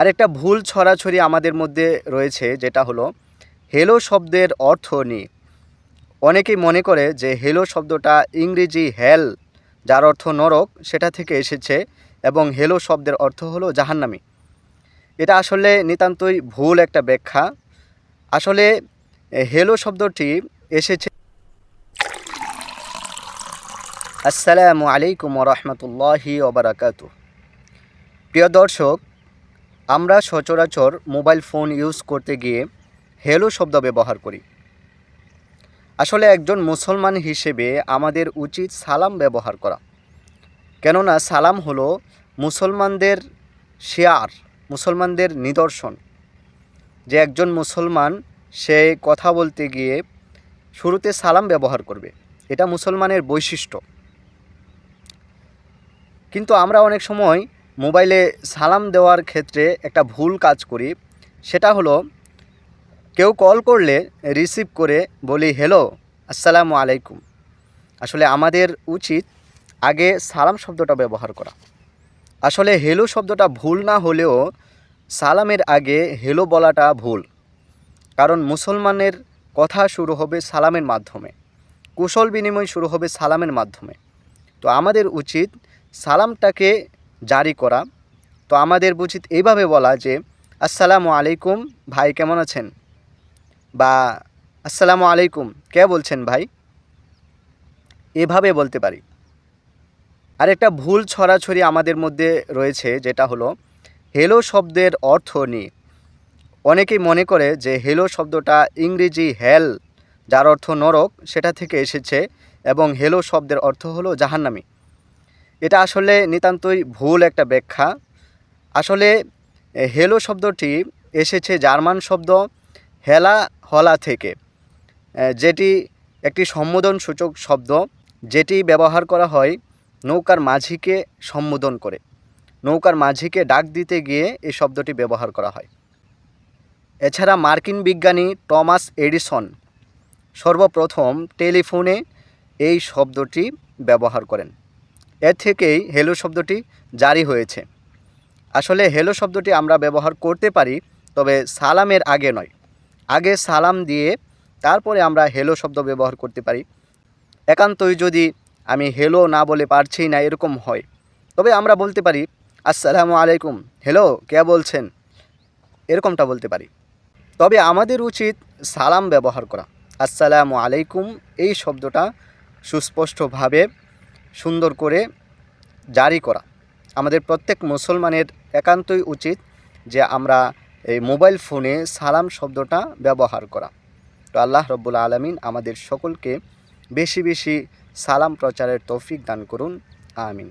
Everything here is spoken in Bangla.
আরেকটা ভুল ছড়াছড়ি আমাদের মধ্যে রয়েছে, যেটা হলো হেলো শব্দের অর্থ নিয়ে। অনেকেই মনে করে যে হেলো শব্দটা ইংরেজি হেল, যার অর্থ নরক, সেটা থেকে এসেছে এবং হেলো শব্দের অর্থ হলো জাহান্নামী। এটা আসলে নিতান্তই ভুল একটা ব্যাখ্যা। আসলে হেলো শব্দটি এসেছে। আসসালামু আলাইকুম রহমতুল্লাহি ওবারাকাতু। প্রিয় দর্শক, আমরা সচরাচর মোবাইল ফোন ইউজ করতে গিয়ে হেলো শব্দ ব্যবহার করি। আসলে একজন মুসলমান হিসেবে আমাদের উচিত সালাম ব্যবহার করা, কেননা সালাম হলো মুসলমানদের শিয়ার, মুসলমানদের নিদর্শন। যে একজন মুসলমান সে কথা বলতে গিয়ে শুরুতে সালাম ব্যবহার করবে, এটা মুসলমানের বৈশিষ্ট্য। কিন্তু আমরা অনেক সময় মোবাইলে সালাম দেওয়ার ক্ষেত্রে একটা ভুল কাজ করি। সেটা হলো কেউ কল করলে রিসিভ করে বলি হ্যালো, আসসালামু আলাইকুম। আসলে আমাদের উচিত আগে সালাম শব্দটা ব্যবহার করা। আসলে হেলো শব্দটা ভুল না হলেও সালামের আগে হেলো বলাটা ভুল, কারণ মুসলমানের কথা শুরু হবে সালামের মাধ্যমে, কুশল বিনিময় শুরু হবে সালামের মাধ্যমে। তো আমাদের উচিত সালামটাকে জারি করা। তো আমাদের উচিত এইভাবে বলা যে আসসালামু আলাইকুম ভাই, কেমন আছেন, বা আসসালামু আলাইকুম, কে বলছেন ভাই, এভাবে বলতে পারি। আর একটা ভুল ছড়াছড়ি আমাদের মধ্যে রয়েছে, যেটা হলো হেলো শব্দের অর্থ নিয়ে। অনেকেই মনে করে যে হেলো শব্দটা ইংরেজি হেল, যার অর্থ নরক, সেটা থেকে এসেছে এবং হেলো শব্দের অর্থ হলো জাহান্নামী। এটা আসলে নিতান্তই ভুল একটা ব্যাখ্যা। আসলে হেলো শব্দটি এসেছে জার্মান শব্দ হেলা হলা থেকে, যেটি একটি সম্বোধনসূচক শব্দ, যেটি ব্যবহার করা হয় নৌকার মাঝিকে সম্বোধন করে। নৌকার মাঝিকে ডাক দিতে গিয়ে এই শব্দটি ব্যবহার করা হয়। এছাড়া মার্কিন বিজ্ঞানী টমাস এডিসন সর্বপ্রথম টেলিফোনে এই শব্দটি ব্যবহার করেন। এর থেকেই হেলো শব্দটি জারি হয়েছে। আসলে হেলো শব্দটি আমরা ব্যবহার করতে পারি, তবে সালামের আগে নয়। আগে সালাম দিয়ে তারপরে আমরা হেলো শব্দ ব্যবহার করতে পারি। একান্তই যদি আমি হেলো না বলে পারছি না এরকম হয়, তবে আমরা বলতে পারি আসসালামু আলাইকুম, হ্যালো, কে বলছেন, এরকমটা বলতে পারি। তবে আমাদের উচিত সালাম ব্যবহার করা। আসসালামু আলাইকুম এই শব্দটা সুস্পষ্টভাবে সুন্দর করে জারি করা। আমাদের প্রত্যেক মুসলমানের একান্তই উচিত যে আমরা এই মোবাইল ফোনে সালাম শব্দটা ব্যবহার করা। তো আল্লাহ রব্বুল আলামিন আমাদের সকলকে বেশি বেশি সালাম প্রচারের তৌফিক দান করুন, আমিন।